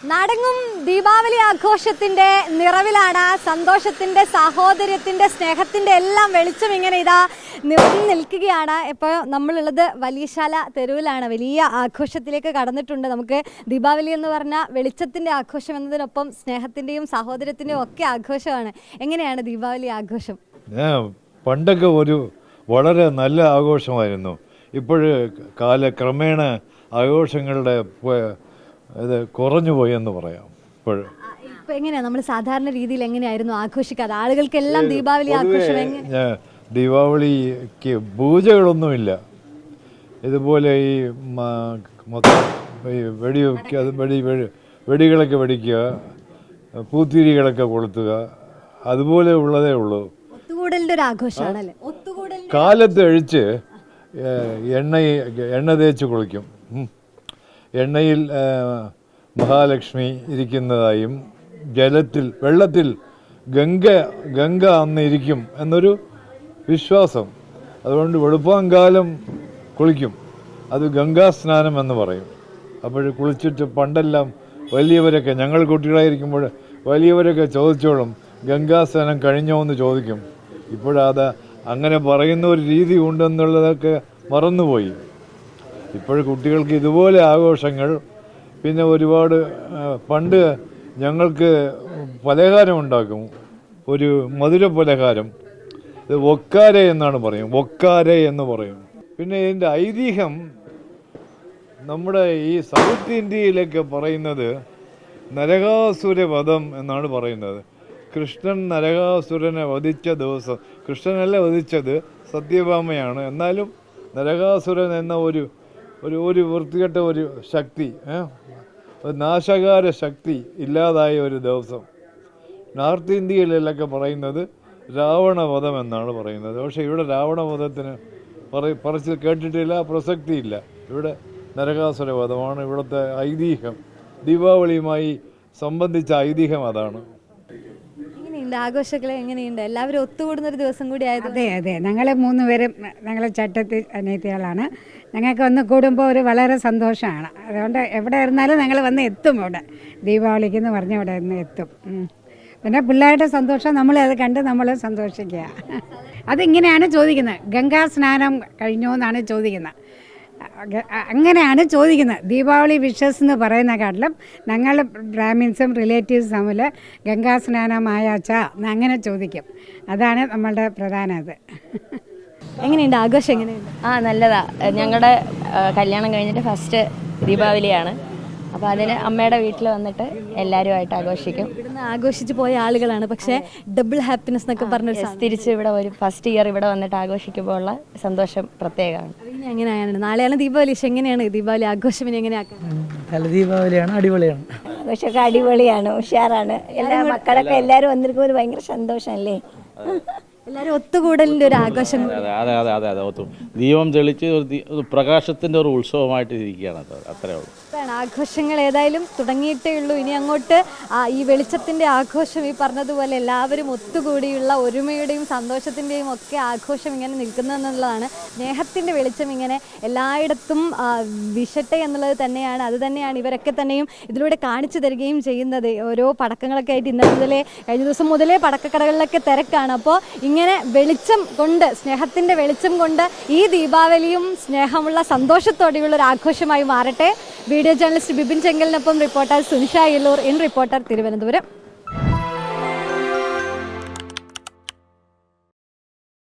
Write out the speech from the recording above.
നാടെങ്ങും ദീപാവലി ആഘോഷത്തിന്റെ നിറവിലാണ്. സന്തോഷത്തിന്റെ, സാഹോദര്യത്തിന്റെ, സ്നേഹത്തിന്റെ എല്ലാം വെളിച്ചം ഇങ്ങനെ ഇതാ നിറഞ്ഞു നിൽക്കുകയാണ്. ഇപ്പോൾ നമ്മളുള്ളത് വലിയശാല തെരുവിലാണ്. വലിയ ആഘോഷത്തിലേക്ക് കടന്നിട്ടുണ്ട്. നമുക്ക് ദീപാവലി എന്ന് പറഞ്ഞാൽ വെളിച്ചത്തിന്റെ ആഘോഷം എന്നതിനൊപ്പം സ്നേഹത്തിന്റെയും സാഹോദര്യത്തിന്റെയും ഒക്കെ ആഘോഷമാണ്. എങ്ങനെയാണ് ദീപാവലി ആഘോഷം? പണ്ടൊക്കെ ഒരു വളരെ നല്ല ആഘോഷമായിരുന്നു. ഇപ്പോഴ് കാലക്രമേണ ആഘോഷങ്ങളുടെ ഇത് കുറഞ്ഞു പോയി എന്ന് പറയാം. ഇപ്പൊ എങ്ങനെയാ നമ്മൾ സാധാരണ രീതിയിൽ എങ്ങനെയായിരുന്നു ആഘോഷിക്കാതെ? ആളുകൾക്കെല്ലാം ദീപാവലി ആഘോഷം ദീപാവലിക്ക് പൂജകളൊന്നുമില്ല. ഇതുപോലെ ഈ വെടികളൊക്കെ വെടിക്കുക, പൂത്തിരികളൊഒക്കെ കൊളുത്തുക, അതുപോലെ ഉള്ളതേ ഉള്ളൂ. ഒത്തുകൂടലിന്റെ ഒരു ആഘോഷമാണല്ലേ? കാലത്ത് അഴിച്ച് എണ്ണ തേച്ച് കുളിക്കും. എണ്ണയിൽ മഹാലക്ഷ്മി ഇരിക്കുന്നതായും വെള്ളത്തിൽ ഗംഗ അന്ന് ഇരിക്കും എന്നൊരു വിശ്വാസം. അതുകൊണ്ട് വെളുപ്പാങ്കാലം കുളിക്കും. അത് ഗംഗാസ്നാനം എന്ന് പറയും. അപ്പോൾ കുളിച്ചിട്ട് പണ്ടെല്ലാം വലിയവരൊക്കെ, ഞങ്ങൾ കുട്ടികളായിരിക്കുമ്പോൾ വലിയവരൊക്കെ ചോദിച്ചോളും ഗംഗാസ്നാനം കഴിഞ്ഞോ എന്ന് ചോദിക്കും. ഇപ്പോഴത് അങ്ങനെ പറയുന്ന ഒരു രീതി ഉണ്ടെന്നുള്ളതൊക്കെ മറന്നുപോയി. ഇപ്പോൾ കുട്ടികൾക്ക് ഇതുപോലെ ആഘോഷങ്ങൾ. പിന്നെ ഒരുപാട് പണ്ട് ഞങ്ങൾക്ക് പലഹാരം ഉണ്ടാക്കും, ഒരു മധുര പലഹാരം. ഇത് ഒക്കാരെ എന്നാണ് പറയും, ഒക്കാരെ എന്ന് പറയും. പിന്നെ ഇതിൻ്റെ ഐതിഹ്യം നമ്മുടെ ഈ സൗത്ത് ഇന്ത്യയിലൊക്കെ പറയുന്നത് നരകാസുര വധം എന്നാണ് പറയുന്നത്. കൃഷ്ണൻ നരകാസുരനെ വധിച്ച ദിവസം, കൃഷ്ണനല്ല വധിച്ചത്, സത്യഭാമയാണ്. എന്നാലും നരകാസുരൻ എന്ന ഒരു വൃത്തികെട്ട ഒരു ശക്തി, നാശകാര ശക്തി ഇല്ലാതായ ഒരു ദിവസം. നോർത്ത് ഇന്ത്യയിലൊക്കെ പറയുന്നത് രാവണവധം എന്നാണ് പറയുന്നത്. പക്ഷേ ഇവിടെ രാവണവധത്തിന് പറച്ചിൽ കേട്ടിട്ടില്ല, പ്രസക്തിയില്ല. ഇവിടെ നരകാസുര വധമാണ് ഇവിടുത്തെ ഐതിഹ്യം. ദീപാവലിയുമായി സംബന്ധിച്ച ഐതിഹ്യം അതാണ്. ആഘോഷങ്ങളെ എങ്ങനെയുണ്ട്? എല്ലാവരും ഒത്തുകൂടുന്ന ഒരു ദിവസം കൂടി ആയത്. അതെ, ഞങ്ങൾ 3 പേരും ഞങ്ങളെ ചട്ടത്തിൽ അനിയത്തികളാണ്. ഞങ്ങൾക്ക് വന്ന് കൂടുമ്പോൾ ഒരു വളരെ സന്തോഷമാണ്. അതുകൊണ്ട് എവിടെ ഇരുന്നാലും ഞങ്ങൾ വന്ന് എത്തും. ഇവിടെ ദീപാവലിക്ക് എന്ന് പറഞ്ഞ് ഇവിടെ വന്ന് എത്തും. പിന്നെ പിള്ളേരുടെ സന്തോഷം നമ്മളത് കണ്ട് നമ്മൾ സന്തോഷിക്കുക. അതിങ്ങനെയാണ് ചോദിക്കുന്നത്, ഗംഗാ സ്നാനം കഴിഞ്ഞോ എന്നാണ് ചോദിക്കുന്നത്. അങ്ങനെയാണ് ചോദിക്കുന്നത്. ദീപാവലി വിഷസ് എന്ന് പറയുന്ന കാട്ടിലും ഞങ്ങൾ ബ്രാഹ്മിൻസും റിലേറ്റീവ്സും തമ്മിൽ ഗംഗാ സ്നാനമായാച്ച അങ്ങനെ ചോദിക്കും. അതാണ് നമ്മളുടെ പ്രധാന ഇത്. എങ്ങനെയുണ്ട് ആഘോഷം? എങ്ങനെയുണ്ട്? നല്ലതാ. ഞങ്ങളുടെ കല്യാണം കഴിഞ്ഞിട്ട് ഫസ്റ്റ് ദീപാവലിയാണ്. അപ്പോൾ അതിന് അമ്മയുടെ വീട്ടിൽ വന്നിട്ട് എല്ലാവരുമായിട്ട് ആഘോഷിക്കും. ഇവിടുന്ന് ആഘോഷിച്ച് പോയ ആളുകളാണ്, പക്ഷേ ഡബിൾ ഹാപ്പിനെസ് എന്നൊക്കെ പറഞ്ഞൊരു തിരിച്ച് ഇവിടെ ഒരു ഫസ്റ്റ് ഇയർ ഇവിടെ വന്നിട്ട് ആഘോഷിക്കുമ്പോൾ ഉള്ള സന്തോഷം പ്രത്യേകമാണ്. ഇനി എങ്ങനെയാണ്? നാളെയാണ് ദീപാവലി. എങ്ങനെയാണ് ദീപാവലി ആഘോഷം? ഇനി എങ്ങനെയാക്കാം? നല്ല ദീപാവലിയാണ്, അടിപൊളിയാണ്. ആഘോഷമൊക്കെ അടിപൊളിയാണ്, ഉഷാറാണ്. എല്ലാ മക്കളൊക്കെ എല്ലാവരും വന്നിരിക്കുമ്പോൾ ഭയങ്കര സന്തോഷമല്ലേ. എല്ലാവരും ഒത്തുകൂടലിൻ്റെ ഒരു ആഘോഷം. അതെ. ദീപം തെളിച്ച് പ്രകാശത്തിൻ്റെ ഒരു ഉത്സവമായിട്ട് ഇരിക്കുകയാണ്. അത്രേ ഉള്ളൂ. ആഘോഷങ്ങൾ ഏതായാലും തുടങ്ങിയിട്ടേ ഉള്ളൂ. ഇനി അങ്ങോട്ട് ഈ വെളിച്ചത്തിൻ്റെ ആഘോഷം, ഈ പറഞ്ഞതുപോലെ എല്ലാവരും ഒത്തുകൂടിയുള്ള ഒരുമയുടെയും സന്തോഷത്തിൻ്റെയും ഒക്കെ ആഘോഷം ഇങ്ങനെ നിൽക്കുന്നതെന്നുള്ളതാണ്. സ്നേഹത്തിൻ്റെ വെളിച്ചം ഇങ്ങനെ എല്ലായിടത്തും വിശട്ടെ എന്നുള്ളത് തന്നെയാണ്. അത് തന്നെയാണ് ഇവരൊക്കെ തന്നെയും ഇതിലൂടെ കാണിച്ചു തരികയും ചെയ്യുന്നത്. ഓരോ പടക്കങ്ങളൊക്കെ ആയിട്ട് ഇന്നലെ മുതലേ, കഴിഞ്ഞ ദിവസം മുതലേ പടക്കക്കടകളിലൊക്കെ തിരക്കാണ്. അപ്പോൾ ഇങ്ങനെ വെളിച്ചം കൊണ്ട്, സ്നേഹത്തിൻ്റെ വെളിച്ചം കൊണ്ട് ഈ ദീപാവലിയും സ്നേഹമുള്ള സന്തോഷത്തോടെയുള്ള ഒരു ആഘോഷമായി മാറട്ടെ. വീഡിയോ ജേർണലിസ്റ്റ് ബിപിൻ ചെങ്കലിനൊപ്പം reporter Sunisha Yellur, in reporter, Thiruvananthapuram.